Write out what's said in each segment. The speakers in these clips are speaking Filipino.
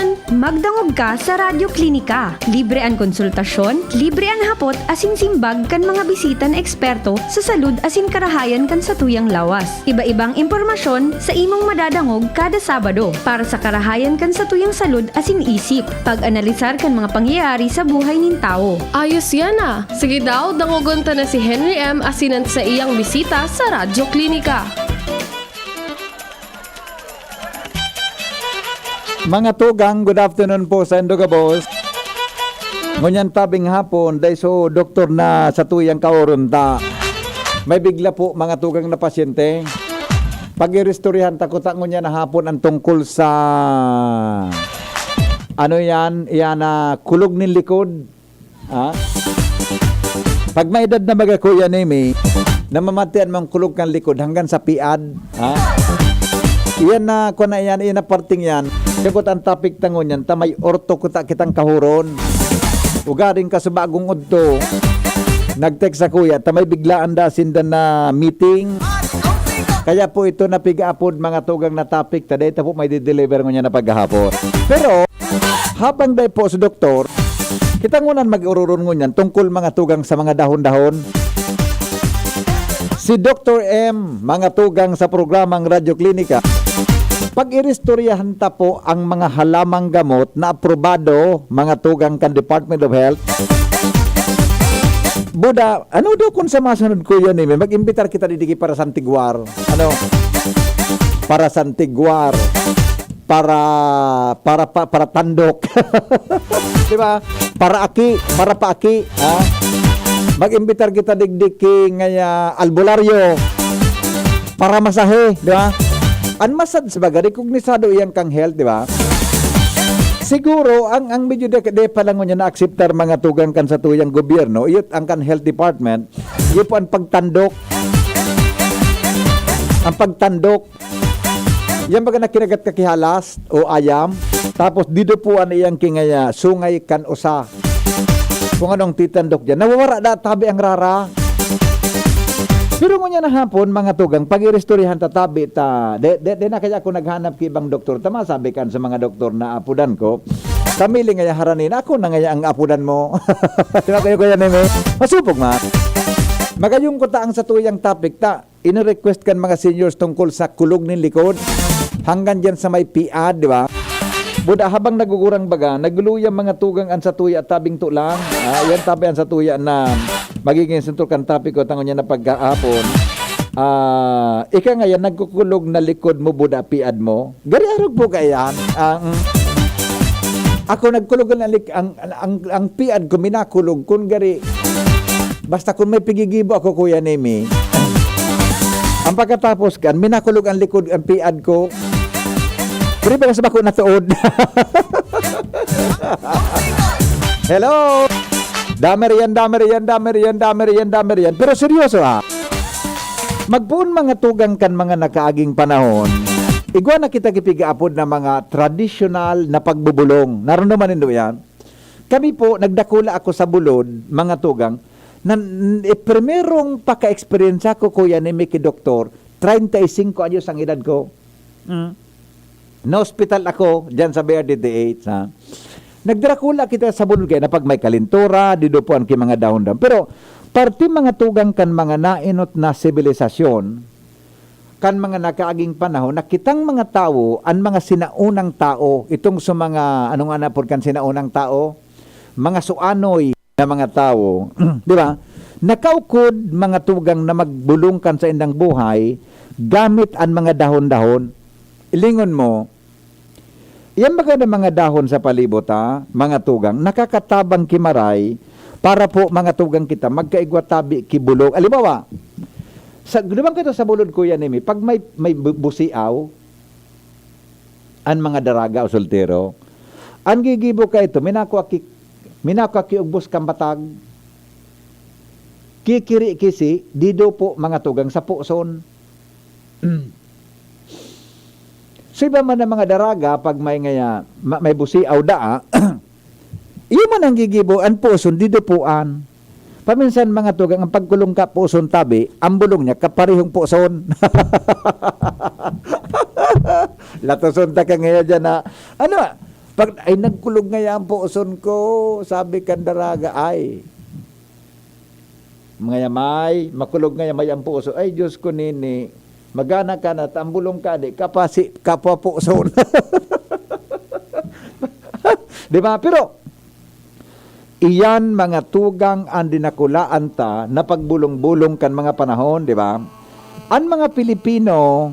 naman! Magdangog ka sa Radyo Klinika. Libre ang konsultasyon, libre ang hapot asin simbag kan mga bisita na eksperto sa salud asin karahayan kan sa tuyang lawas. Iba-ibang impormasyon sa imong madadangog kada Sabado para sa karahayan kan sa tuyang salud asin isip. Pag-analisar kan mga pangyayari sa buhay nin tao. Ayos yan ah! Sige daw, dangogon ta na si Henry M. asinan sa iyang bisita sa Radyo Klinika. Mga tugang, good afternoon po sa Indoga Boss. Ngunyan tabing hapon, dahil so doktor na sa tuyang kaurunta. May bigla po mga tugang na pasyente. Pag-irestoryahan takuta ngunyan na hapon ang tungkol sa ano yan na kulog ng likod. Ha? Pag may edad na magakuya nimi, namamatian mong kulog ng likod hanggang sa piad. Ha? Iyan na, kung na yan, iyan na parting yan. Kapag ang topic tangon yan, tamay orto kuta kitang kahuron. Ugaring ka sa bagong udto. Nag-text sa kuya, tamay biglaan da sindan na meeting. Kaya po ito napiga-apod mga tugang na topic. Taday po may di-deliver nyo niya na paghahapon. Pero, habang day po sa doktor, kita ngunan mag-ururon ngunyan tungkol mga tugang sa mga dahon-dahon. Si Dr. M, mga tugang sa programang Radyo Klinika, pag-irestoryahan ta po ang mga halamang gamot na aprobado, mga tugang kan Department of Health. Buda, ano daw kung sa masunod ko yan mag-imbitar kita didiki para Santiguar. Ano? Para Santiguar. Para tandok. Di ba? Para paaki. Ha? Mag-imbitar kita digdiki ngaya albularyo para masahe, di ba? An masad sabaga rekognisado iyang kang health, di ba? Siguro ang medyo de palangon niya na akseptar mga tugang kan sa tuyang gobyerno, iyot ang kan health department, iyo po ang pagtandok. Ang pagtandok. Yan baga na kinagat kakihalas o ayam, tapos dito po ang iyang kingaya sungay kan usa. Kung anong titandok dyan. Nawawara na tabi ang rara. Pero ngunya na hapon, mga tugang, pag-irestoryahan tatabi ta, de na kaya ako naghanap ki ibang doktor. Tama sabi kan sa mga doktor na apudan ko, tamili nga haranin, ako na nga ang apudan mo. Diba kayo kaya neme? Masupog ma. Magayong ko taang sa tuyang topic ta, ina-request kan mga seniors tungkol sa kulog ng likod, hanggang dyan sa may piad, di ba? Buda habang nagugurang baga, nagluyang mga tugang an sa tuya at tabing tulang. Yan tabi an sa tuya na magiging suntukan topic ko tangon niya na pagkahapon. Ika nga yan, nagkukulog na likod mo buda piad mo. Gari arog po kayan. Ako nagkulog na ang piad ko minakulog kun gari. Basta kung may pigigibo ako kuya nemi. Ang pagkatapos kan, minakulog ang likod ang piad ko. Pero ba sa bako na tuod? Hello! Damer yan. Pero seryoso ha. Magpuon mga tugang kan mga nakaaging panahon. Igwa na kita kipigaapod na mga traditional na pagbubulong. Naroon naman nindo yan. Kami po, nagdakula ako sa bulod, mga tugang, na primerong paka-experience ko kuya ni Mickey Doktor, 35 anyos ang edad ko. Na-hospital ako dyan sa BRDDH. Ha? Nagdrakula kita sa bulod kaya na pag may kalintura, didupuan ki mga dahon-dahon. Pero, parti mga tugang kan mga nainot na sibilisasyon, kan mga nakaaging panahon, nakitang mga tao, ang mga sinaunang tao, itong sa mga, anong anapod kan sinaunang tao? Mga suanoy na mga tao. Di ba? Nakaukod mga tugang na magbulungkan sa indang buhay, gamit ang mga dahon-dahon. Ilingon mo, yan baga na mga dahon sa palibot ha, mga tugang, nakakatabang kimaray para po mga tugang kita magkaigwa tabi kibulog. Alibawa, lumang kito sa bulod kuya nimi, pag may busiaw, ang mga daraga o soltero, ang gigibo ka ito, minako aki ugbos kambatag, kikiri kisi, dido po mga tugang sa puson. So iba man ang mga daraga, pag may busiaw daa, iyo man ang gigibo, ang puson, didupuan. Paminsan mga tugang, ang pagkulong ka puson tabi, ang bulong niya, kaparihong puson. Latuson ta ka ngayon dyan na, Pag ay nagkulog nga yan puson ko, sabi kan daraga ay. Mga yamay, makulog nga yamay ang puso. Ay Diyos ko nini, magana ka na, tambulong ka di, kapwa puso. Di ba? Pero, iyan mga tugang ang dinakulaan ta na pagbulong-bulong kan mga panahon, di ba? Ang mga Pilipino,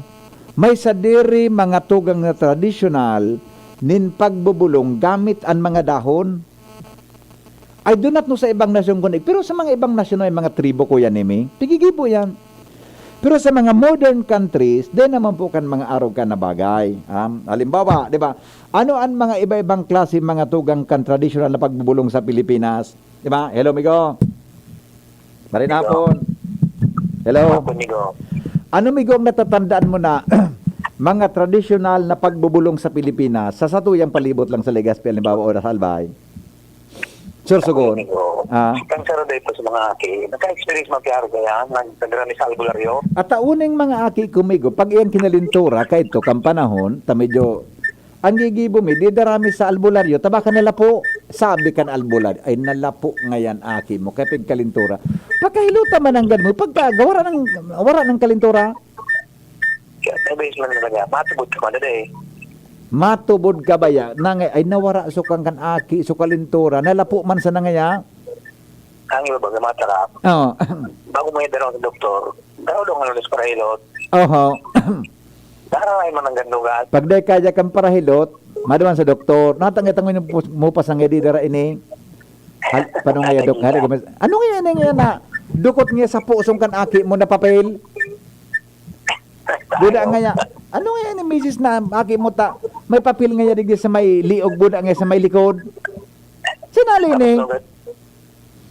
may sadiri mga tugang na tradisyonal nin pagbubulong gamit ang mga dahon. I do not know sa ibang nasyon kunig, pero sa mga ibang nasyon ay mga tribo ko yan, Emi. Pigigibo yan. Pero sa mga modern countries, din naman po kan mga arogan na bagay. Halimbawa, di ba? Ano ang mga iba-ibang klase mga tugang kan traditional na pagbubulong sa Pilipinas? Di ba? Hello, Migo. Marinapon. Hello. Migo. Ano, Migo, ang natatandaan mo na mga traditional na pagbubulong sa Pilipinas sa satuyang palibot lang sa Legazpi, halimbawa, o sa Albay? Sure, sugon. Kang saraday po sa mga aki. Naka-experience magkiyaro kaya, nagtagrami sa albularyo. At tauning mga aki kumigo, pag iyan kinalintura, kahit to kang panahon, ta medyo, ang gigibo mi, di darami sa albularyo, taba ka nalapo. Sabi kan albularyo, ay nalapo ngayon aki mo, kaya pagkalintura. Pagkahiluta man ang mo, pagkagawa wala ng kalintura. Kaya tabi man talaga, matubod ka man eh. Matubod ka ba ya? Nangay, ay nawara sukang kan aki, sukalintura, nalapo man sa nangaya. Ang iba ba, matarap. Oo. Bago mo yung sa doktor, daraw daw nga lulis para hilot. Oho. Daraw ay man ang gandugan. Pag day kaya kang parahilot, maduman sa doktor, natangitang mo pa sang edi dara ini. Paano nga dok? Ano nga yan na? Dukot nga sa pusong kan aki mo na papel. Buda nga ya. Ano nga yan misis na aki mo ta? May papel nga yan sa may liog, buda nga sa may likod. Sinali ni.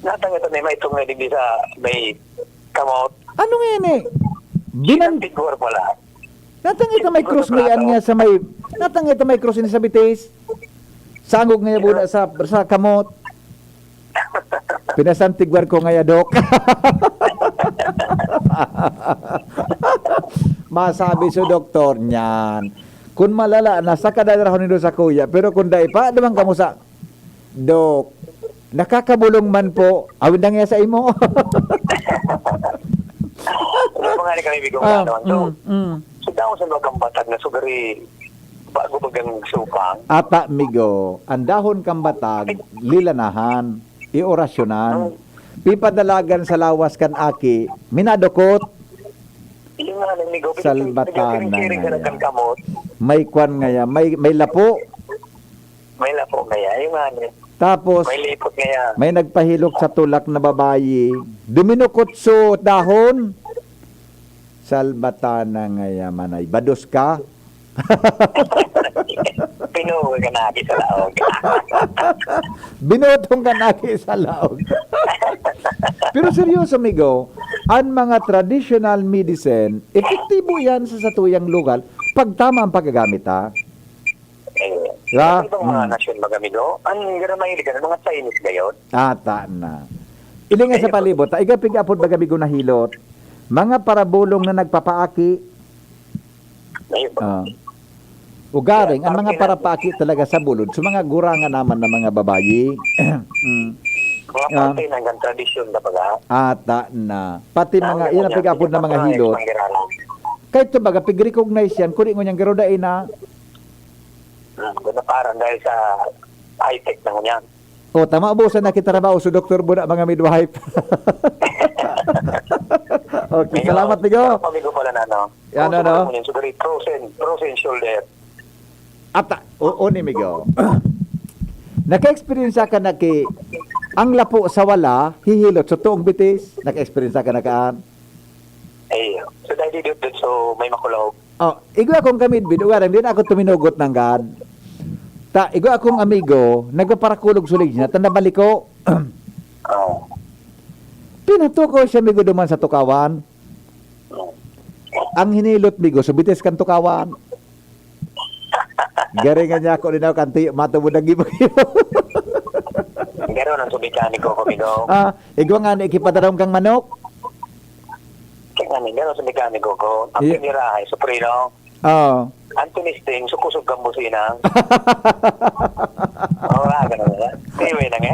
Natangit na may itong nga sa may kamot. Ano nga yan eh? Binantigwar pala. Natangit na may cross ngayon nga sa may... Natangit na may cross ni sa bitis. Sangog nga buda sa kamot. Pinasantigwar ko nga ya, Dok. Masabi sa doktor niyan, kung malala, nasa kadadaraho nito sa kuya, pero kung dahil pa, naman kamo sa, Dok, nakakabulong man po, awin na nga sa imo. Ano mga kami bigong gano'n? So daw sa mga kambatag na sugari bago bagang supang. Ata, Migo, ang dahon kambatag, lilanahan, iorasyonan, pipadalagan sa lawas kan aki, minadukot, yung nga nang nigo, salbatan na nga kamot. may kwan nga ya, may lapo, May lapo ngaya, yung nga niya. tapos, May lipot ngaya. may nagpahilok sa tulak na babayi, duminukot so dahon, salbatan na nga ya, manay, bados ka, Pinuwi ka na sa laog. binotong ka naki sa laog. Pero seryoso, Migo, ang mga traditional medicine, epektibo yan sa satuyang lugar pag tama ang paggagamit, ha? Ang ibang mga nasyon magamigo, ang gano'n mahilig ka na mga Chinese gayon. Ata na. Ilinga sa palibot, igapig apod bagamigo na hilot, mga parabulong na nagpapaaki, ugaring, ang mga parapaki talaga sa bulod, so mga gurangan naman ng mga babayi. Mga parte ng hanggang tradisyon na baga. Ata na. Pati mga, yun ang pigapod na mga hilot. Kahit ito baga, pig-recognize yan, kung niyang garodain na, na parang dahil sa high-tech na ngunyan. o tama po sa nakitrabaho sa Dr. Buna, mga midwife. Okay, salamat, Migo. Pamigo pala na, no? Yan, ano? Sugari, frozen shoulder. Ata, o ni Migo. Naka-experience ka na ang lapo sa wala, hihilot sa tuong bitis. Naka-experience ka na kaan. Eh, so dahil dito, so may makulog. Oh, igwa akong kamid, bidugaran, hindi na ako tuminugot ng gad. Igwa akong amigo, nagpaparakulog sulig niya, tanda baliko. Oo. Pinatuko siya, Migo, duman sa tukawan. Ang hinilot, Migo, subitis kan tukawan. Garingan niya ako, linaw kanti, matubod ang gibag. Gano'n ang subikaniko ko, Migo. Igwa nga, ikipadarong kang manok. Kaya nga, gano'n ang subikaniko ko. Ang Yeah. pinirahay, suprino. Oh. Ang tunisting, sukusog kang businang.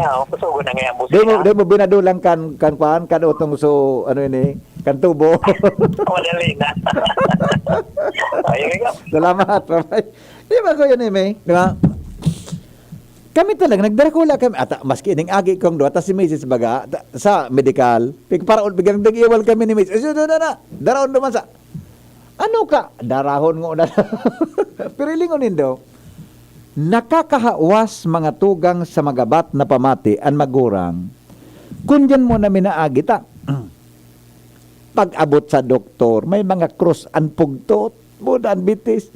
Ngayon, kusugo na ngayon Di busina. mo binadulang kan utong so, ano ini, kan tubo. Wala na. Ayun nga. Salamat, bye. Di ba ko yun, May? Di ba? Kami talaga, nagdarakula kami. At maski ining agi kong doon, at si Mrs. Baga, sa medical, para biglang nag-iwal kami ni Mrs. Darahon naman sa, ano ka? Darahon ngo na. Pero ilingon nindo, nakakahawas mga tugang sa magabat na pamati ang magurang. Kung dyan mo na minaagi ta, pag-abot sa doktor, may mga krus ang pugtot, budan bitis,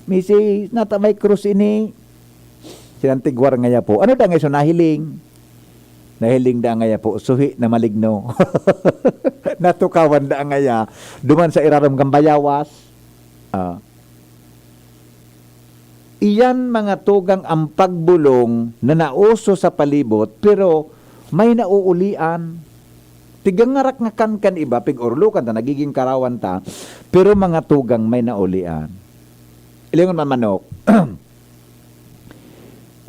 Mrs. nata may krus ini, sinantigwar ngaya po. Ano da ngay so nahiling? Nahiling da ngaya po, suhi na maligno. Natukawan da ngaya, duman sa iraram kang bayawas. Iyan mga tugang ang pagbulong na nauso sa palibot, pero may nauulian. Tigangarak nga kan iba, pig-urlukan ta, nagiging karawan ta, pero mga tugang may naulian. Ilingon man manok,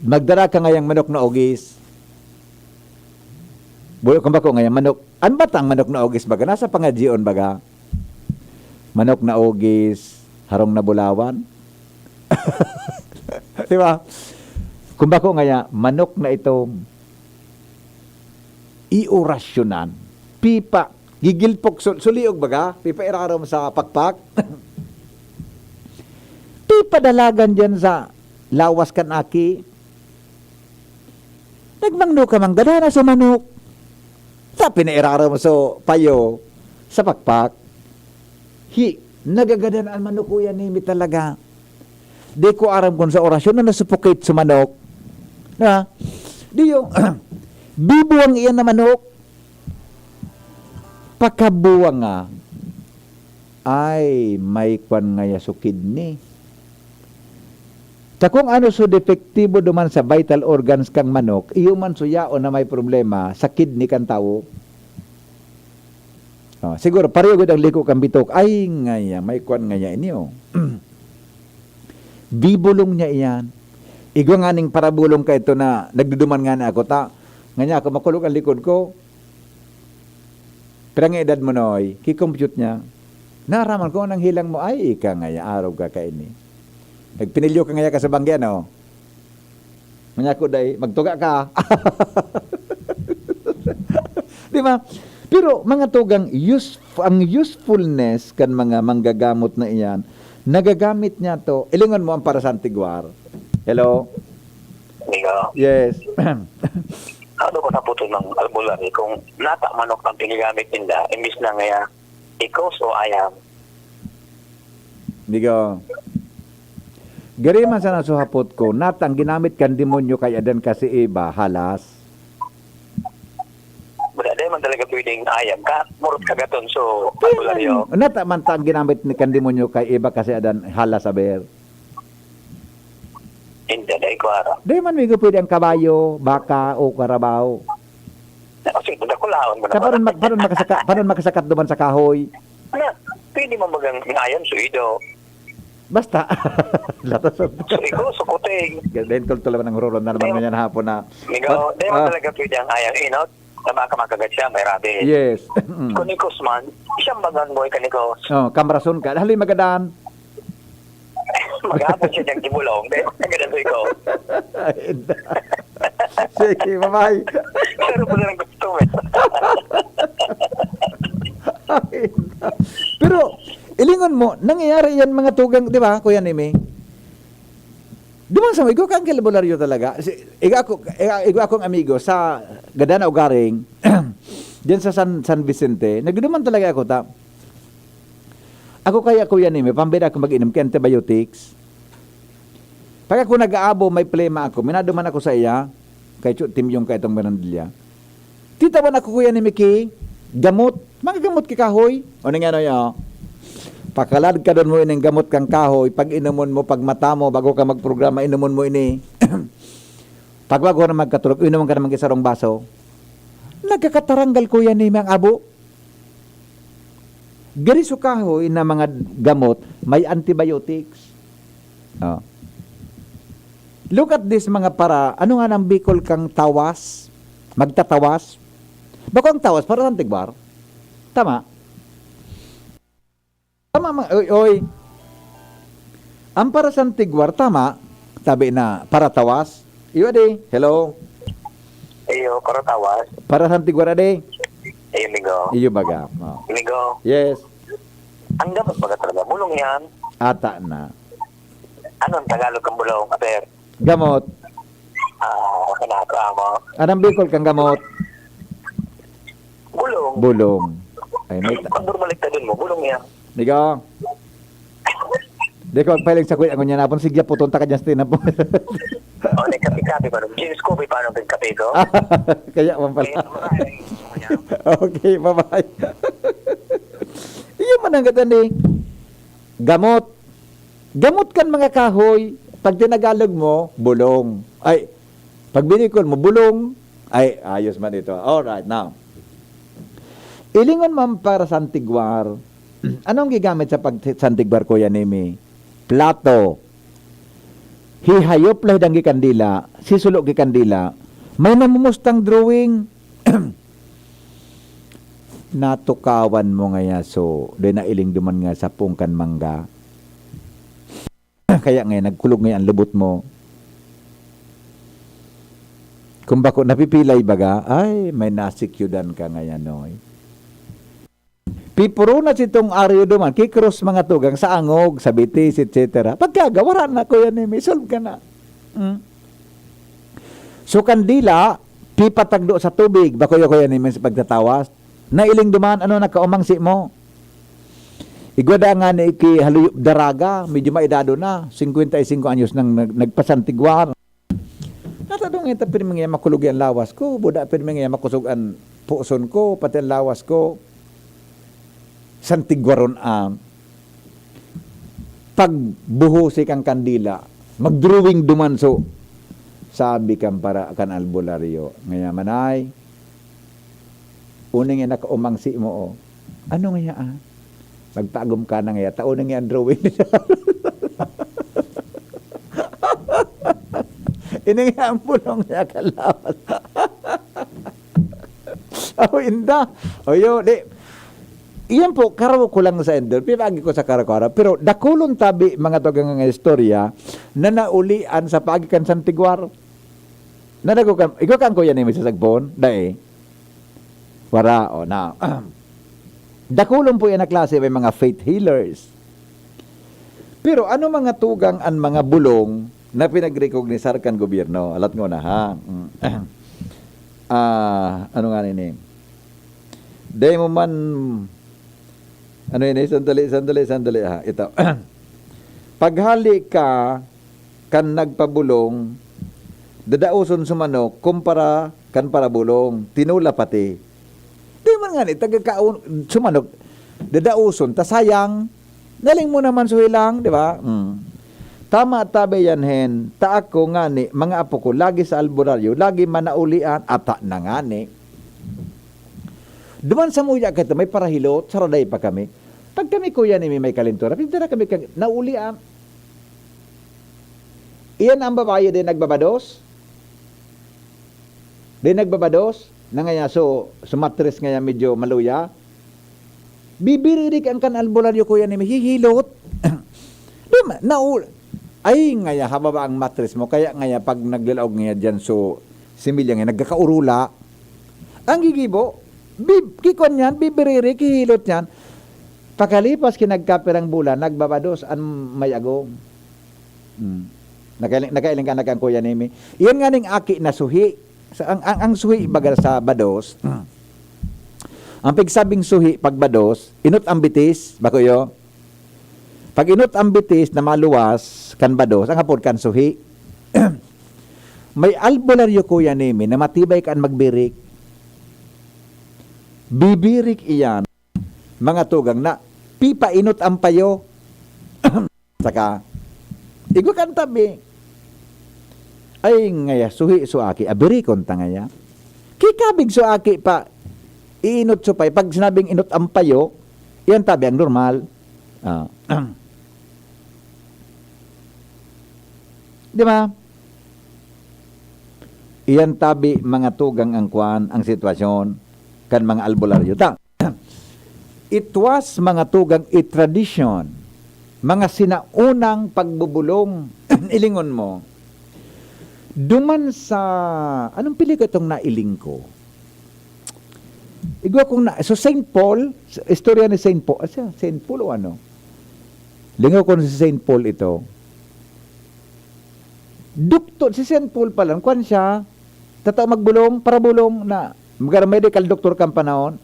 magdara ka ngayang manok na ogis. Bulo kung bako ngayang manok. An batang manok na ogis baga? Nasa pangadjion baga? Manok na ogis, harong na bulawan. Di ba? Kung bako ngaya, manok na itong iorasyonan. Pipa, gigilpok, suliog baga? Pipa irarom sa pakpak. Pipa dalagan dyan sa lawas kan aki. Nagmangno ka mang gadana sa manok. Sa pinairara mo sa payo, sa pakpak. Nagagadan ang manok ko yan nimi talaga. Di ko aram kung sa orasyon na nasupukate sa manok. Na, di yung, bibuang iyan na manok. Pakabuang nga. Ay, may kwan nga so kidney. Sa kung ano so defektibo duman sa vital organs kang manok, iyo man so yaon na may problema sa kidney kang tao. Siguro, pareho gud ang liko kang bitok. Ay, ngaya, may kwan ngaya inyo. Bibulong niya iyan. Igwa nga ning parabulong ka ito na nagduduman nga na ako. Nganya ako, makulog ang likod ko. Pero ang edad mo noy, kikompute niya. Naraman ko nang hilang mo, ay, ika ngaya, araw ka kaini. Nagpinilyo ka ngaya ka sa bangyan, no? Nganya ko day, magtuga ka. Di ba? Pero mga tugang, ang usefulness kan mga manggagamot na iyan, nagagamit niya to. Ilingon mo ang para sa Antiguar. Hello? Ikaw. Yes. Ano ko naputol ng albularyo kung nata manok ang pinigamit nila, imbis na ngaya, ikaw so ayam. Digo. Gari man sa nasuhapot ko, natang ginamit kan demonyo kay adan kasi iba, halas. Wala man talaga pwedeng ayam ka, murot kagaton so albularyo. Nata man tang ginamit ni kan demonyo kay iba kasi adan halas aber. Hindi, dahil ko ara. Di man migo pwede ang kabayo, baka o karabaw. Kasi nagkulaon mo Sa paron makasakat duman sa kahoy. Ano, pwede mo magang ayam so ido. Basta. Latas. So ikaw, so kuting. Dahil tulad ng huron na naman ganyan hapon na. Ikaw, dahil mo talaga pwede ang ayam inot. Na baka makagat siya, may rabbit. Yes. Kung nikos man, isang bagan boy ka nikos. Kamrason ka. Haloy magadaan. Mag-aapon siya niyang gibulong. Dahil nagadan ko ikaw. Sige, bye-bye. Pero po na lang gusto mo. Pero, ilingon mo, nangyayari yan mga tugang, di ba, Kuya Nemi? Duman sa mo, ikaw kang albularyo talaga. Ikaw akong amigo sa Gadana Ugaring, diyan sa San Vicente, nagduman talaga ako ta. Ako kaya Kuya Nemi, pambira ako mag-inom kay antibiotics. Pag ako nag-aabo, may plema ako, minaduman ako sa iya, kay Tim yung kay itong Mirandilla. Titawan ako Kuya Nemi ki, gamot, mga gamot kikahoy. O nga ano yun, pakalad ka doon mo ining gamot kang kahoy, pag inumon mo, pag mata mo, bago ka magprograma, inumon mo ini. Pag bago na magkatulog, inumon ka naman isarong baso. Nagkakataranggal Kuya Nemi ang abo. Gari sa kahoy na mga gamot, may antibiotics. Look at this mga para, ano nga nang Bicol kang tawas? magtatawas. Bako ang tawas para sa tigwar. Tama? Tama, oy. Ang para sa tigwar, tama. Tabi na, para tawas. Iyo, ade. Hello. Iyo, para tawas. Para sa tigwar, ade. Iyo, migo. Iyo baga. Oh. Migo, Yes. ang dapat baga talaga. Bulong yan. Ata na. Anong Tagalog ang bulong, Aper? Gamot. Kanaka mo. Anong Bicol kang gamot? Bulong. Bulong. Ay, may Pag bumalik ka dun mo, bulong yan. Digo. Di ko magpailing sa kuya. Ako niya na po. Sige po, tunta ka dyan sa tinan po. O, nagkapi-kapi pa. James Kobe, paano nagkapi ko? Kaya man Kaya pala. maraming gusto ko niya. Okay, bye-bye. Iyon man ang ganda ni gamot. Gamot kan mga kahoy. Pag tinagalog mo, bulong. Ay, pag binikol mo, bulong. Ay, ayos man ito. Alright, now. Ilingon man para sa antigwar. Anong gigamit sa pagsantigwar ko yan, Amy? Plato. Hihayop lang ang gikandila. Sisulok gikandila. May namumustang drawing. Natukawan mo nga so. Doon na iling duman nga sa pungkan mangga. Kaya ngayon, nagkulog ngayon ang lubot mo. Kung bako napipilay baga, ay, may nasikyudan ka ngayon, noy. Pipuro na sitong aryo duman, kikros mga tugang sa angog, sa bitis, etc. Pagkagawaran na ko yan, may solve ka na. So, kandila, pipatagdo sa tubig, bako yan, may sa pagtatawas. Nailing duman, ano nakaumangsi mo? Igwada nga ni iki haluyop daraga, medyo maedado na, 55 anyos nang nagpasantigwar. Natadong ito, pinimingay makulog ang lawas ko, buda pinimingay makusog ang puson ko, pati ang lawas ko. Santigwaron ang pagbuhusi kang kandila, magdrawing dumanso, sabi kang para kan albularyo. Ngayon manay, uning yan nakaumangsi mo, oh. Ano nga magpagom ka na nga, taon nga ang drawing niya. Ini nga ang pulong niya kalawas. Oh, inda. O yun, iyan po, karaw ko lang sa endor, pipagi ko sa karakara, pero dakulong tabi mga togang nga istorya na naulian sa pagikan Santigwar. Nadagukan, ikaw kang kuya ni Mrs. Agpon, dae. Wara, o na. Dakulong po yan na klase may mga faith healers. Pero ano mga tugang ang mga bulong na pinag-recognisar kan gobyerno? Alat ngo na ha. Ano nga nini? Day mo man ano yun sandali ha. Ito. Paghali ka kan nagpabulong, dadauson sumanok kumpara kan parabulong, tinula pati. Di man nga ni taga-kaun sumanok, dadauson ta sayang, naling mo naman suhilang, di ba? Tama tabi yan hen, ta ako nga ni mga apo ko lagi sa albularyo, lagi manaulian ata na nga ni. Duman sa muya kita, may parahilot, saraday pa kami. Pag kami kuya ni may kalintura, pintira kami naulian. Iyan ang babae din nagbabados. Din nagbabados, na nga so, sumatres nga medyo maluya. Bibiririk ang kan albularyo kuya ni hihilot. Diba, ay nga hababa ang matres mo, kaya nga pag naglalaog nga dyan, so, similya nga, nagkakaurula. Ang gigibo, kikon yan, bibiririk, hihilot yan. Pakalipas kinagkapirang bulan, nagbabados ang may agong. Nakailing ka na kang kuya nimi. Iyan nga ning aki na suhi. Ang suhi baga sa bados, ang pigsabing suhi pag bados, inot ang bitis, bakuyo. Pag inot ang bitis na maluwas, kan bados, ang hapon kan suhi. May albularyo kuya nimi na matibay kan magbirik. Bibirik iyan, mga tugang na pipainot ang payo. Saka, igo kan tabi. Ay ngaya, suhi suaki, abirikon ta ngaya. Kikabig suaki pa, iinot supay. Pag sinabing inot ang payo, yan tabi ang normal. Di ba? Iyan tabi mga tugang ang kuan ang sitwasyon kan mga albularyo. It was mga tugang tradition, mga sinaunang pagbubulong. Ilingon mo. Duman sa anong pili ko itong nailing ko? Igwa kong na so Saint Paul, istorya ni Saint Paul, Saint Paul o ano? Lingaw ko si Saint Paul ito. Doktor si Saint Paul pa lang kuan siya tataw magbulong para bulong na mga medical doctor kan panahon.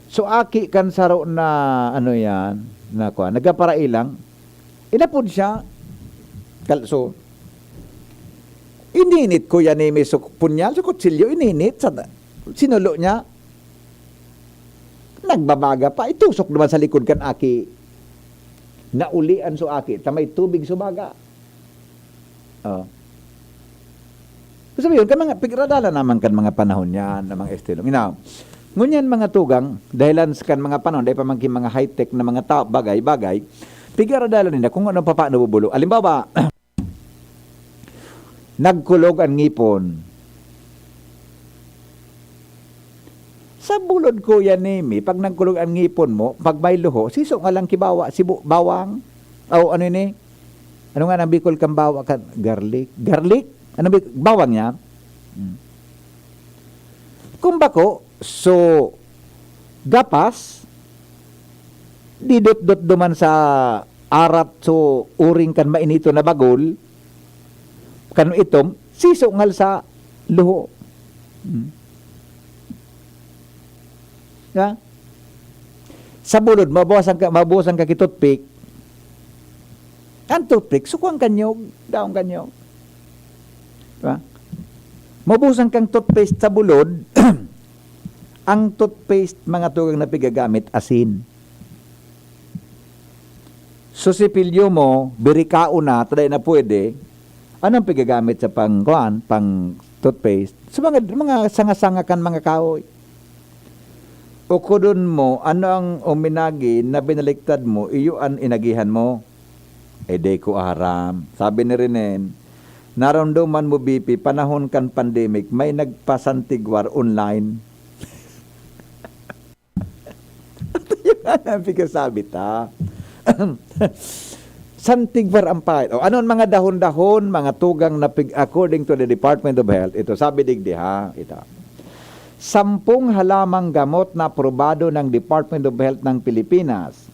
So aki kan saro na ano yan na kuan nagaparailang inapod siya so ininit ko yan ni Meso Punyal so kutsilyo ininit sa sinulo niya nagbabaga pa itusok naman sa likod kan aki naulian so aki tamay tubig subaga. So sabi yun, kan mga pigradala naman kan mga panahon yan, na mga estilo. Ngunyan mga tugang, dahilan sa kan mga panahon, dahil pamangkin mga high-tech na mga bagay-bagay, pigradala nila kung ano pa paano bubulo. Alimbawa, nagkulog ang ngipon. Sa bulod ko yan, Nemi, pag nagkulog ang ngipon mo, pag may luho, siso nga lang kibawa, bawang, o ano yun ano nga nang Bicol kang bawa kan garlic? Ano bawang niya? Kung bako, so gapas didot-dot duman sa arat so uring kan mainito na bagol kan itom sisungal sa luho. Ya? Sa bulod mabawasan ka kitotpik. Ang toothpick, sukuang kanyog, daong kanyog. Diba? Mabusan kang toothpaste sa bulod, ang toothpaste, mga tugang na pigagamit, asin. So sipilyo mo, birikao na, taday na pwede, anong pigagamit sa pang toothpaste? So mga sanga-sanga kan mga kahoy. O kudon mo, ano ang uminagi na binaliktad mo, iyo ang inagihan mo. De ko aram. Sabi ni Renen, naramdaman mo BP, panahon kan pandemic, may nagpasantigwar online. Yung ang sabi ta. Santigwar ang pahit. O anon mga dahon-dahon, mga tugang na according to the Department of Health, ito sabi digdi ha, ito. 10 halamang gamot na aprobado ng Department of Health ng Pilipinas.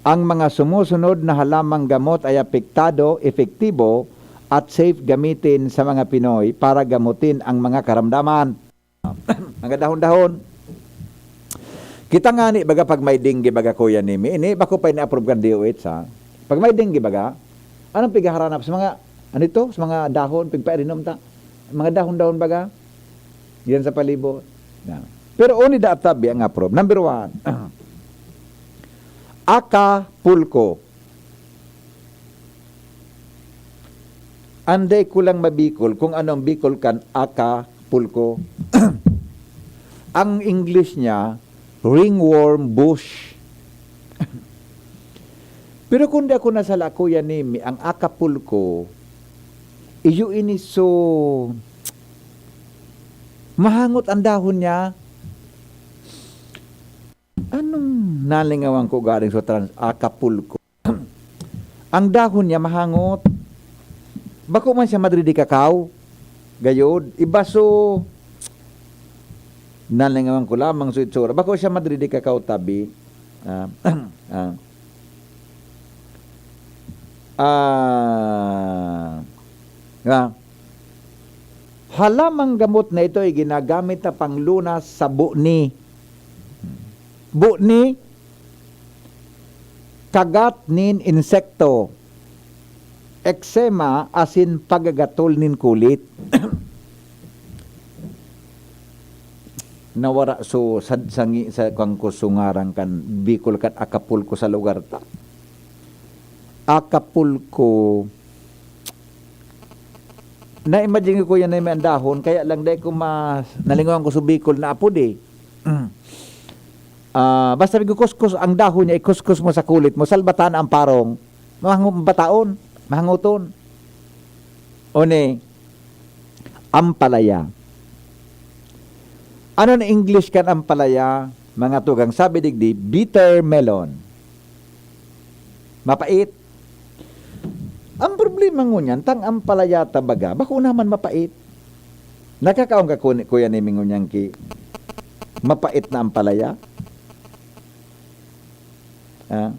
Ang mga sumusunod na halamang gamot ay apektado, efektibo at safe gamitin sa mga Pinoy para gamutin ang mga karamdaman. Mga dahon-dahon. Kita nga ni baga pag may dengue baga kuya nimi, ini bako pa ina-approve kan DOH ha. Pag may dengue baga, anong pigaharanap sa mga ano ito, sa mga dahon pigpainom ta. Mga dahon-dahon baga. Yan sa palibot. Yan. Pero oni da tabi ang approve. Number 1. Acapulco. Anday ko lang mabikol kung anong Bicol kan Acapulco. Ang English niya, ringworm bush. Pero kung di ako nasala, Kuya Nemi, ang Acapulco, iyo ini so mahangot ang dahon niya. Anong nalingawan ko galing sa Acapulco? Ang dahon niya mahangot. Bako man siya Madrid kakao. Gayod. Iba so nalingawan ko lamang sa itsura. Bako siya Madrid kakao tabi. Halamang gamot na ito ay ginagamit na panglunas sa buni. Bu'ni, kagat nin insekto, eksema asin pagagatol nin kulit. Nawara so sangi sa kangkusungarang kan Bicol kan Acapulco sa lugar ta. Acapulco. Na-imagine ko yan na may dahon, kaya lang dahil ko nalingawan ko sa Bicol na apod eh. Basta kuskus ang dahon niya, ikuskus mo sa kulit mo, salbatan ang parong, bataon, mahanguton. O ne, Ampalaya. Ano na English kan ampalaya? Mga tugang sabi digdi, bitter melon. Mapait. Ang problema ngunyan, tang ampalaya tabaga, bako naman mapait. Nakakaong ka kuya ni ngunyan ki, mapait na ampalaya? Ah?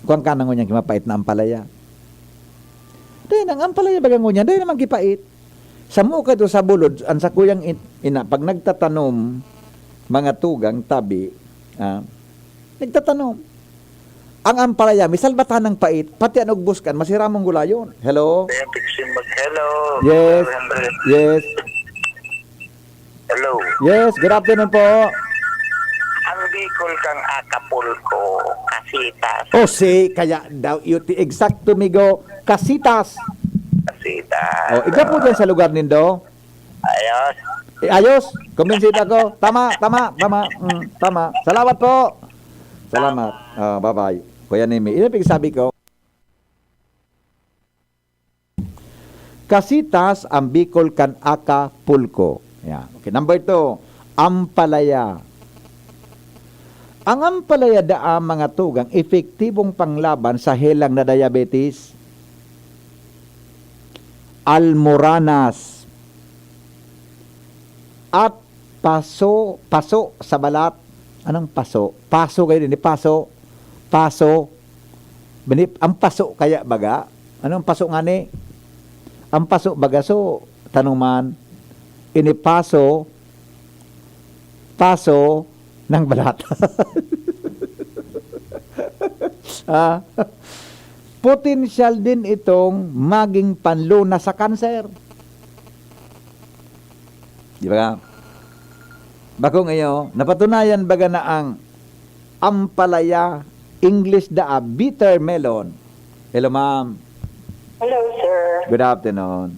Kuang ka na ngunyan ki mapait na ampalaya. Dahil ang ampalaya baga ngunyan, dahil naman kipait. Sa muka to sa bulod, ang sa kuyang ina, pag nagtatanom, mga tugang, tabi, nagtatanom. Ang ampalaya, misal bata ng pait, pati ang ugbuskan, masiramong gulayon. Hello? Hello. Yes. Yes. Hello. Yes, good afternoon po. Ang Bicol kang Acapulco, Casitas. O si, kaya daw, yuti exacto migo, Casitas. Casitas. O, ikaw po dyan sa lugar nindo. Ayos. Ayos, kumbinsit ako. Tama. Salamat po. Salamat. Bye-bye. Kuya Nemi, inapig sabi ko, Casitas ang Bicol kan Acapulco. Yeah. Okay, number 2, ampalaya. Ang ampalaya daa mga tugang epektibong panglaban sa helang na diabetes, almoranas, at paso sa balat. Anong paso? Paso kayo din, paso. Ang paso kaya baga? Anong paso nga ni? Ang paso baga, so, tanuman, inipaso, paso ng balat. Potensyal din itong maging panluna sa kanser. Di ba? Bako ngayon, napatunayan baga na ang ampalaya, English da bitter melon. Hello ma'am. Hello, sir. Good afternoon.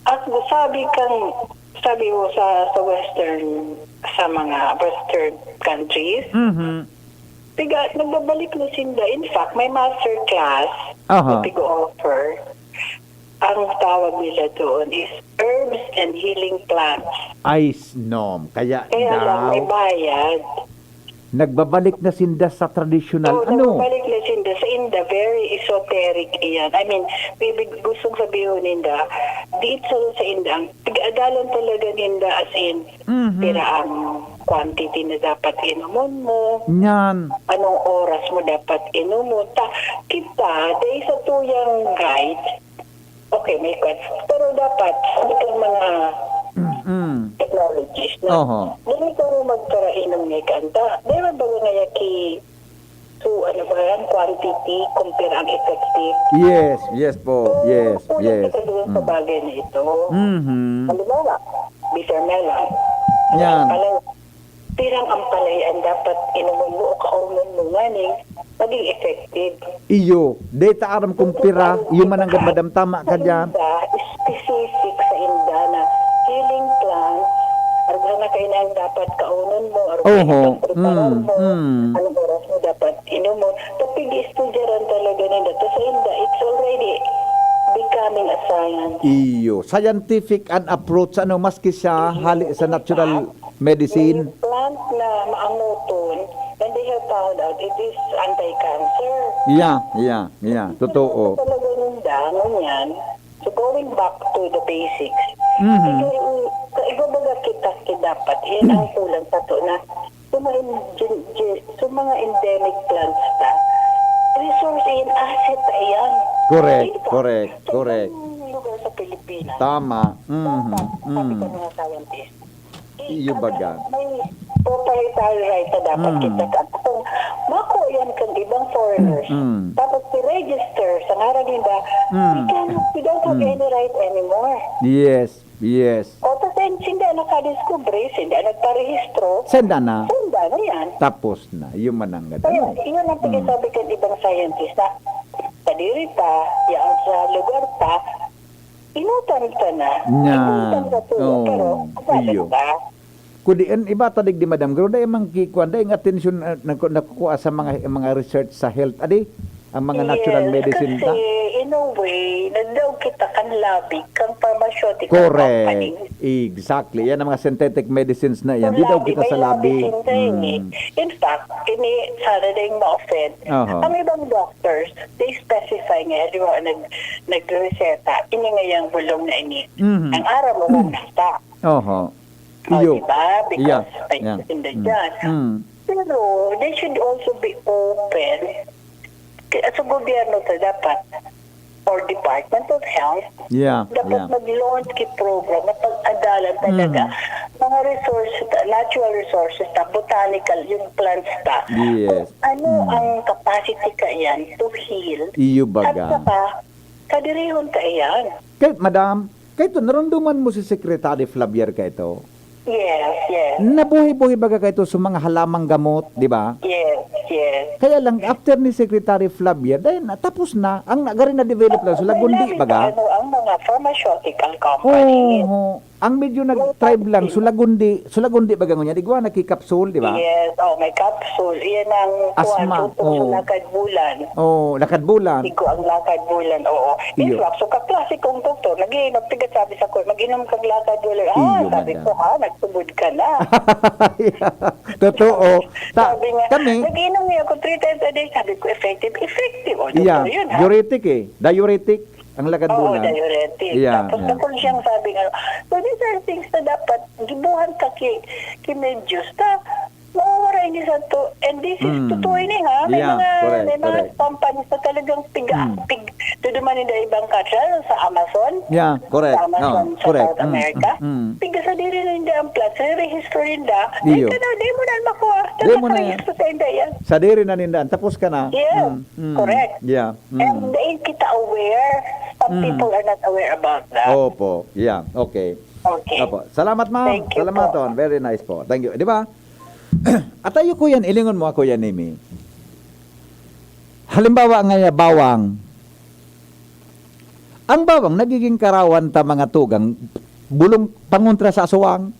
At sabi mo sa mga western countries, nagbabalik na sinda. In fact, may master class Aha. na offer. Ang tawag nila doon is herbs and healing plants. Ice nom. Kaya Kaya lang, may daw, bayad. nagbabalik na sinda sa traditional, Nagbabalik na sinda sa inda, very esoteric iyan. I mean, gustong sabihin ninda, dito sa inda, ang tig-adalan talaga ninda as in, pira ang quantity na dapat inumon mo, Nyan. anong oras mo dapat inumon. Kita, dahil sa tuyang guide, okay, may quest. Pero dapat, itong mga technologies na Oho. dili ko mo magkarainom ngay kanta. Dili ba nga yaki quantity compare ang effective. Yes po. Yes. Kita doon sa bagay na ito. Halimbawa, bitter melon. Yan. Pirang ampalay ang dapat inumun mo o kaunon mo nga maging effective. Iyo, data aram kong pira, iyo man ang madam tama ka dyan. Specific sa inda na healing plants, na kayo na ang dapat kaunon mo, Oho. anong oras mo dapat inom mo. Tapig istudyaran talaga nila. Tapos sa inda, it's already becoming a science. Iyo, scientific an approach, maski siya hali sa natural medicine. Yung plant na maamuton, and they have found out it is anti-cancer. Yeah. Totoo. Talaga yung dangon yan. So going back to the basics, ibabaga kita dapat, yan ang kulang sa to na mga endemic plants ta, resource yan, asset ta yan. Correct. Correct. Lugar sa Pilipinas. Tama. Sabi ko mga scientist. Iyo baga. May proprietary right na dapat kita ka. Kung mako yan kang ibang foreigners, tapos i-register sa ngaran nila, we don't have any right anymore. Yes. O tapos hindi nakadiscover, hindi nagparehistro, Senda na. yan. Tapos na. Iyo man ang Kaya, gano'n. yun ang pagkasabi kan ibang scientist na kadiri ta, yan sa lugar ta, inutan ka na. Nya. Inutan ka to. Oh, Pero, iyo. kapag ta, kudian iba tadig di madam pero dai mang kikuan dai ang atensyon nakukuha sa mga research sa health adi ang mga natural medicine ta. Kasi in a way, nagdaw kita kan labi, kang pharmaceutical company. Correct. Exactly. Yan ang mga synthetic medicines na yan. Di daw kita sa labi. In fact, ini sana na yung ma-offend. Oho. Ang ibang doctors, they specify nga, di ba, nag-reseta, ini nga yung bulong na ini. Mhm. Ang araw mo mong nasta. Oho. O, Iyo. diba? Because Yeah. may Yeah. in the dyan. Mm. Pero, they should also be open. Sa gobyerno to dapat, or Department of Health, Yeah. dapat Yeah. mag-launch kit program na pag-adalan talaga mga resources, natural resources ta, botanical, yung plants ta. Yes. Kung ano ang capacity ka yan to heal. Iyo At baga. saka, kadirihon ka yan. Kahit madam, kahit narunduman mo si Secretary Flavier ka ito. Yes. Nabuhi-buhi baga ka ito sa mga halamang gamot, di ba? Yes. Kaya lang, after ni Secretary Flavier, dahil natapos na, ang nagarin na develop lang, sila gundi baga. Ano, ang mga pharmaceutical companies. Oo. Ang medyo nag-tribe lang, sulagundi baga ngunya, digwa nakikapsul, di ba? Yes. May capsule. Iyan ang Asma, tuwan, oo. sa lakad bulan. Oh, lakad bulan. Iko ang lakad bulan, oo. In Iyo. fact, so kaklase kong doktor, nagtigat sabi sa ko, mag-inom kang lakad bulan. Iyo, Sabi madam. ko, nagsubod ka na. Totoo. Sabi nga, Kami, nag-inom niya ako 3 times a day. Sabi ko, effective. O, doktor, yeah, yun ha. diuretic Diuretic ang lakad Oo, bulan. diuretic. Yeah, Tapos yeah. nakon siyang sabi nga, so these are things na dapat gibuhan ka kimedyos ta. Mawawaray niya sa to. And this is totoo ini ha. May Yeah, mga correct. companies na talagang tuduman nila ibang country sa Amazon. Yeah, correct. Sa Amazon No, sa correct. South America. Piga sa diri na hindi ang plus. Re-register nila. Ay Iyo. ka na, di mo na makuha. Di mo na yan. Register sa inda yan. Sa diri na nindaan, tapos ka na. Yeah, correct. Yeah. And ain't kita aware. Some people are not aware about that. Opo. Yeah, okay. Okay. Opo. Salamat ma'am. Thank you Salamat po. on. Very nice po. Thank you. Di ba? At tayo ko yan, ilingon mo ako yan, Amy. Halimbawa nga bawang. Ang bawang nagiging karawan ta mga tugang bulong pangontra sa aswang.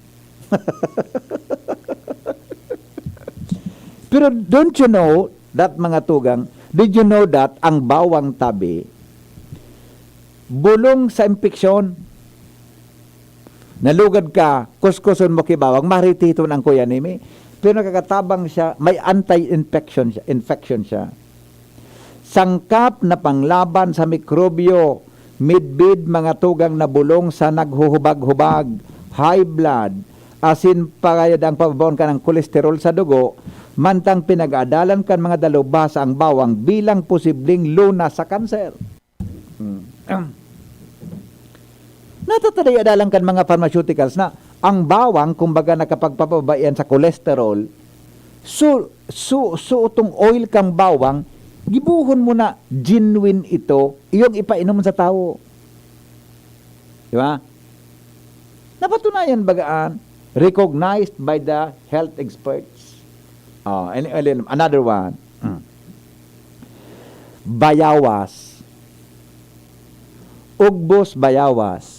Pero don't you know that mga tugang, did you know that ang bawang tabi bulong sa impeksyon? Nalugad ka, kuskuson mo kibawang, maritito ng kuya nimi. Pero nakakatabang siya, may anti-infection siya. Sangkap na panglaban sa mikrobyo, midbid mga tugang na bulong sa naghuhubag-hubag, high blood, asin pagayad ang pababawon ka ng kolesterol sa dugo, mantang pinag-adalan kan mga dalubhasa ang bawang bilang posibleng lunas sa kanser. Natatadayan kan mga pharmaceuticals na ang bawang kumbaga nakapagpapabayan sa kolesterol, so itong oil kang bawang, gibuhon mo na genuine ito, iyong ipainom sa tao. Di ba? Napatunayan bagaan, recognized by the health experts. And another one. Bayawas. Ugbos bayawas.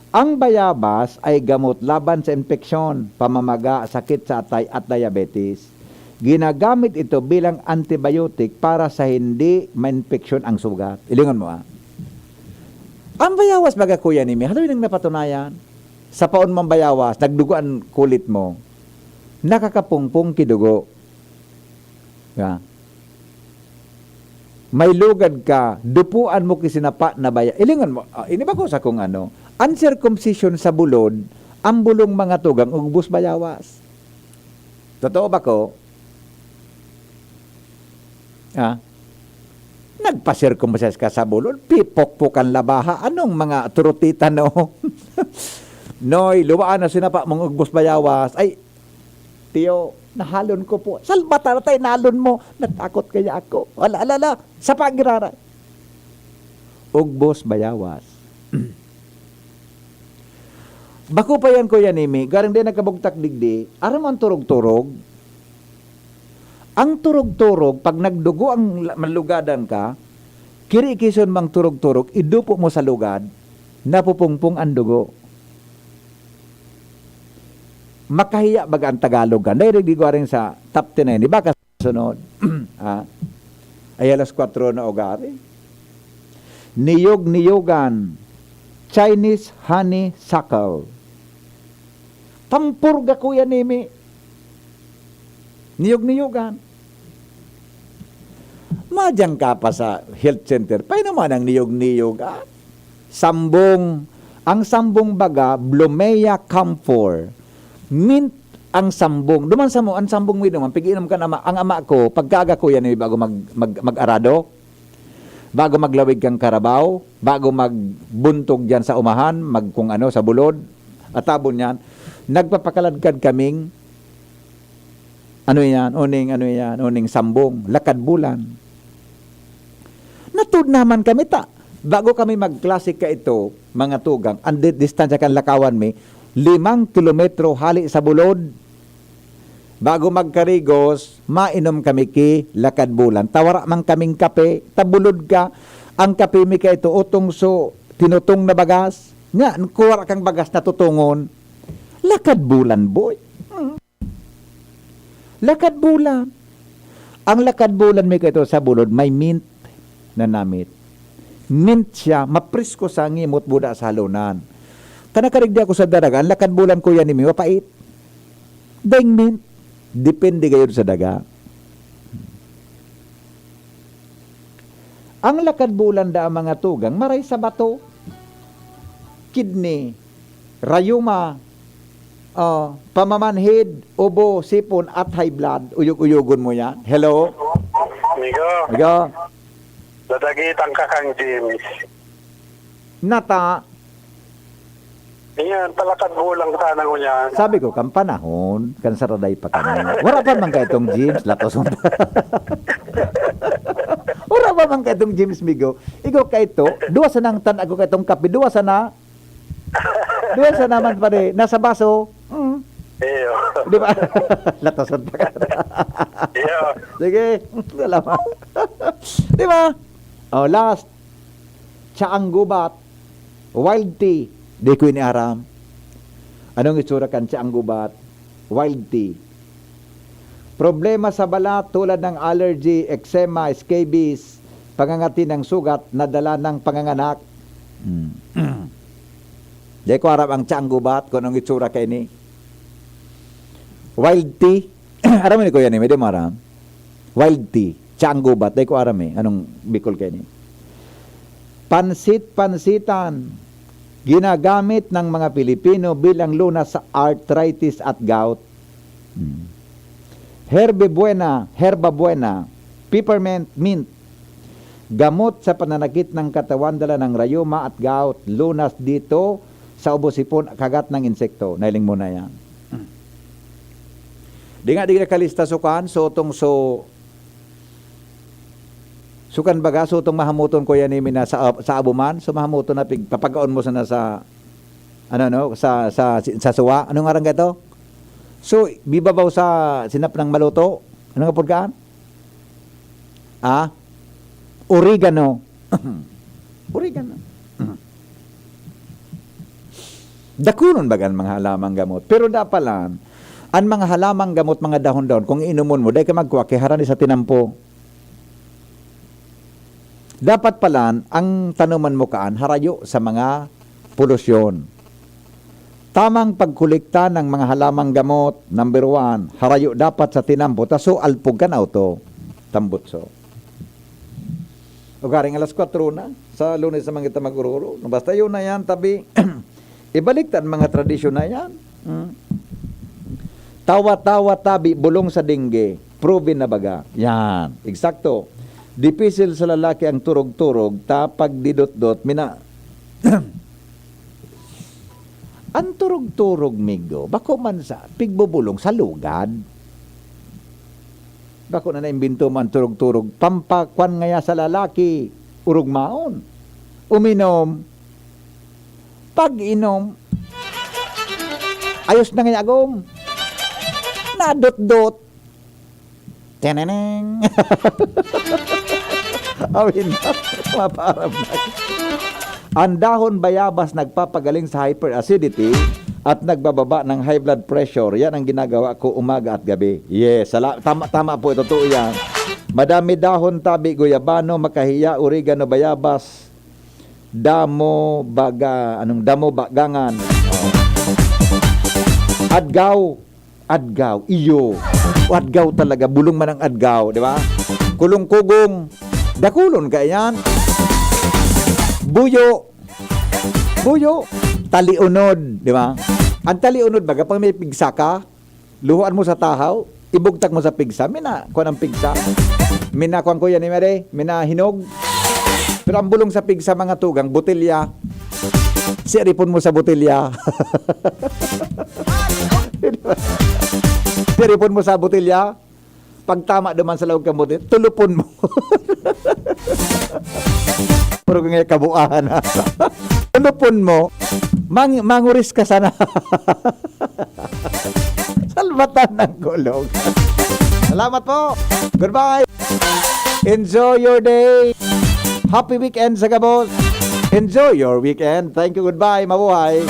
Ang bayabas ay gamot laban sa infeksyon, pamamaga, sakit sa atay at diabetes. Ginagamit ito bilang antibiotic para sa hindi ma-infeksyon ang sugat. Ilingon mo Ang bayawas baga kuya ni mi, halawin ang napatunayan. Sa paon mong bayawas, nagduguan kulit mo, nakakapungpong kidugo. Yeah. May lugad ka, dupuan mo kisinapa na baya. Ilingon mo, ini ba ko sa kung ano, uncircumcision sa bulod, ang bulong mga tugang, ugbos bayawas. Totoo ba ko? Nagpa-circumcise ka sa bulod, pipok-pukan labaha, anong mga turutita no? Noy, luwaan na sinapa mong ugbos bayawas, ay, tiyo, nahalon ko po. Salbata na tayo, nalon mo. Natakot kaya ako. Ala, sa pagirara. Ugbos bayawas. Bako pa yan, Kuya Nimi, garing din nagkabugtak digdi, aram ang turog-turog. Ang turog-turog, pag nagdugo ang malugadan ka, kiri-kison mang turog-turog, idupo mo sa lugad, napupungpong ang dugo. makahiya baga ang Tagalog ka. Dahil di ko rin sa top 10 na yun. Di ba kasunod? Ay alas 4 na ogari. Niyog-niyogan. Chinese honey suckle. Pampurga kuya nimi. Niyog-niyogan. Madyang ka pa sa health center. Paano naman ang niyog-niyogan? Sambong. Ang sambong baga, Blumea camphor. Mint ang sambong. Duman sa mo, ang sambong mo naman, piginom ka na ang ama ko, pagkaga ko yan bago mag-arado, bago maglawig kang karabaw, bago magbuntog dyan sa umahan, kung ano, sa bulod, at tabon yan, nagpapakaladkad kaming, uning sambong, lakad bulan. Natud naman kami bago kami mag-classic ka ito, mga tugang, ang distansya kan lakawan mi, 5 kilometro hali sa bulod. Bago magkarigos, mainom kami ki lakad bulan. Tawara man kaming kape, tabulod ka. Ang kape mi ka ito, utong so, tinutong na bagas. Nga, kuwara kang bagas na tutungon. Lakad bulan, boy. Lakad bulan. Ang lakad bulan mi ka ito sa bulod, may mint na namit. Mint siya, maprisko sa ngimot buda sa halunan. Kanakarigdi ako sa daraga, ang lakad bulan ko yan ni mapait. Deng mint. Depende kayo sa daga. Ang lakad bulan da mga tugang, maray sa bato, kidney, rayuma, pamamanhid, ubo, sipon, at high blood. Uyog-uyogon mo yan. Hello? Migo, dadagitang ka kang James. Nata, Iyan, palakad bulang sana ko niyan. sabi ko, kan panahon, kan saraday pa kami. Wala pa man ka itong James, latos. Wala pa man ka itong James, Migo. Ikaw ka ito, duwa sa nang tan ako ka itong kape, duwa sa naman pare, nasa baso. Iyo. Di ba? Latosan pa ka. Iyo. Sige, salamat. Di ba? Oh, last. Tsaang gubat. Wild tea. Di ko iniaram. Anong itsura kan tsaang gubat? Wild tea. Problema sa balat tulad ng allergy, eczema, scabies, pangangati ng sugat, nadala ng panganganak. Di ko aram ang tsaang gubat kung anong itsura kay ni. Wild tea. Aram ni ko yan eh, may di maram. Wild tea. Tsaang gubat. Di ko aram eh. Anong bikol kay ni. Pansit-pansitan. Ginagamit ng mga Pilipino bilang lunas sa arthritis at gout. Herba buena, peppermint, mint. Gamot sa pananakit ng katawan dala ng rayuma at gout. Lunas dito sa ubo-sipon, kagat ng insekto. Nailing mo na yan. Di nga kalista sukan, sukan baga, sutong mahamuton ko yan na sa abuman, so mahamuton na papagaon mo sana sa sa suwa. Anong arang gato? So, bibabaw sa sinap ng maluto. Anong kapurgaan? Oregano. Oregano. Dakunon baga ang mga halamang gamot. Pero dapalan, ang mga halamang gamot, mga dahon-dahon, kung inumon mo, dahil ka magkuha, kiharani sa tinampo. Dapat palan, ang tanuman mo kaan, harayo sa mga polusyon. Tamang pagkulikta ng mga halamang gamot, number 1, harayo dapat sa tinampo, taso alpog ka na auto, tambutso. O garing alas 4 na, sa Lunes sa mga kita magururo, basta yun na yan, tabi, ibaliktad mga tradisyon na yan. Tawa-tawa tabi, bulong sa dingge, proven na baga. Yan, eksakto. Dipisil sa lalaki ang turog-turog, tapag didot-dot, ang turog-turog, Migo, bako man sa pigbubulong sa lugad. Bako na naimbinto man turog-turog, pampakwan ngaya sa lalaki, urugmaon. Uminom, pag-inom, ayos na ngaya agom. Nadot-dot. Teneneng. Awin na, maparam na. Ang dahon bayabas nagpapagaling sa hyperacidity at nagbababa ng high blood pressure. Yan ang ginagawa ko umaga at gabi. Yes, tama po, totoo yan. Madami dahon, tabi, guyabano, makahiya, oregano, bayabas, damo, bagangan. Adgaw, iyo. Adgaw talaga, bulong man ang adgaw, di ba? Kulong-kugong, dakulon ka yan. Buyo, taliunod, di ba? Ang taliunod baga, pag may pigsa ka, luhuan mo sa tahaw, ibugtak mo sa pigsa, kuha ng pigsa. Kuhan ko yan ni Mare, hinog. Pero ang bulong sa pigsa mga tugang, botelya. Siripon mo sa botelya. Siripon mo sa botelya. Pag tama naman sa lawag kang botelya, tulupon mo. Pero kung ngayon kabuahan na. Tulupon mo, manguris ka sana. Salbatan ng gulong. Salamat po. Goodbye. Enjoy your day. Happy weekend sa Gabos. Enjoy your weekend. Thank you. Goodbye. Mabuhay.